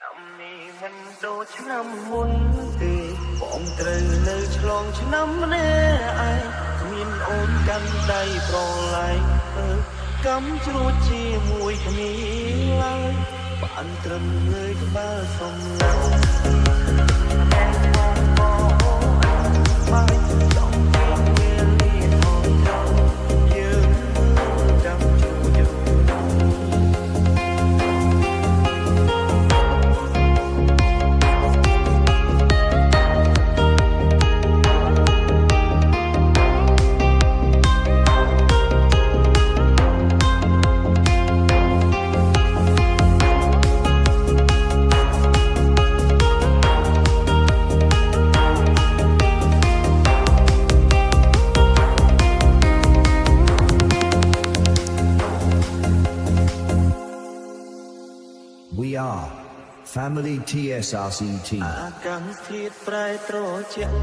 នេះមិនដូចឆ្នាំមុនទេបងត្រូវនៅឆ្លងឆ្នាំម្នាក់ឯងគ្មានអូនកាន់ដៃប្រឡែងកំជ្រួតជាមួយគ្នាឡើយបានត្រឹមងើយក្បាលសំឡេងWe are Family TSRCT អាកាសធាតុប្រែត្រជាក់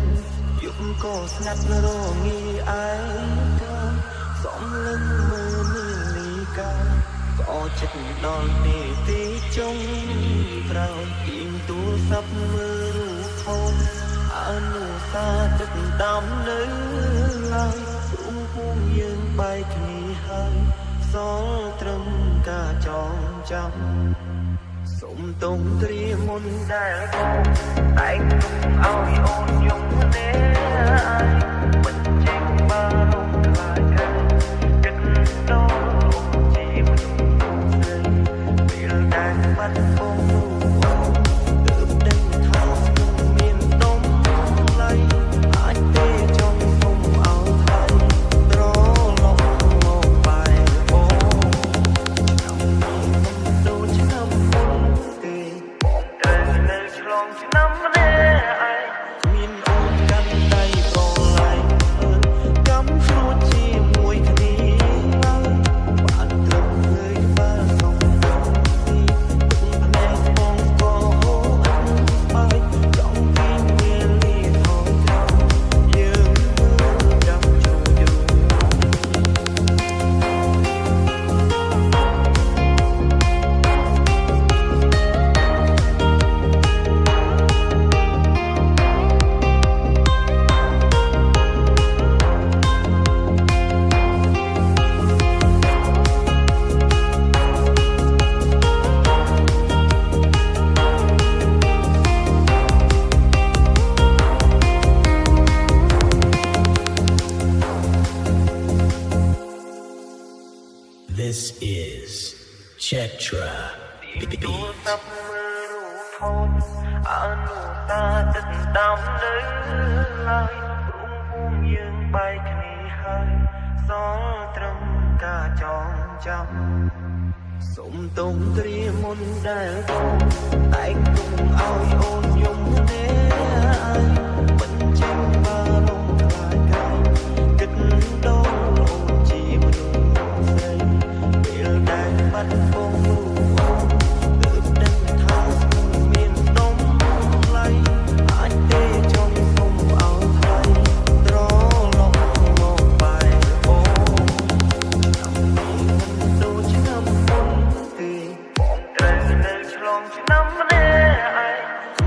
យប់ក៏ស្ងាត់រងាឯកាសំលឹងមើលនាលីកាក៏ចិត្តដល់ទីទីចុងក្រោយទីមទូរស័ព្ទមើលរូបថតអនុសាទឹកដំនៅឡើយព្រមពុំយើងបែកគ្នាហើយសល់ត្រឹមការចងចាំសុំទុំត្រៀមមុនដែលបងតែងទុំឲ្យអូនយំទេអាយមិនចេញបារម្ភខ្លាចកាយគិតដល់អូនជាមនុស្សស្រីពេលដែលបាត់បង់រូបអូនទើបដឹងថាខ្ញុំមានទុំឡៃអាចទេចង់សុំឲ្យថៃត្រឡប់មកបែរបងដូចឆ្នាំឆ្នាំម្នាក់ឯងគ្មានអូនកាន់ដៃប្រឡែងកំជ្រួតជាមួយគ្នាឡើយបានត្រឹមងើយក្បាលសំឡេងភ្នែកបងក៏ហូរអត់បាយចង់ពីមានលីថងក្រោយយើងមើលចាំជួយយូរThis is Chetra ទូរស័ព្ទមើលរូបថតអនុសាទឹកដំនៅឡើយព្រមពុំយើងបែកគ្នាហើយសល់ត្រឹមការចងចាំសុំទុំត្រៀមមុនដែលបងតែងទុំឲ្យអូនយំទេអាយមិនចេញបារម្ភខ្លាចកាយគិតដល់អូនជាមនុស្សស្រីពេលដែលបាត់បង់រូបអូនទើបដឹងថាខ្ញុំមានទុំឡៃអាចទេចង់សុំឲ្យថៃត្រឡប់មកបែរបងឆ្នាំនេះមិនដូចឆ្នាំមុនទេបងត្រូវនៅឆ្លងឆ្នាំម្នាក់ឯង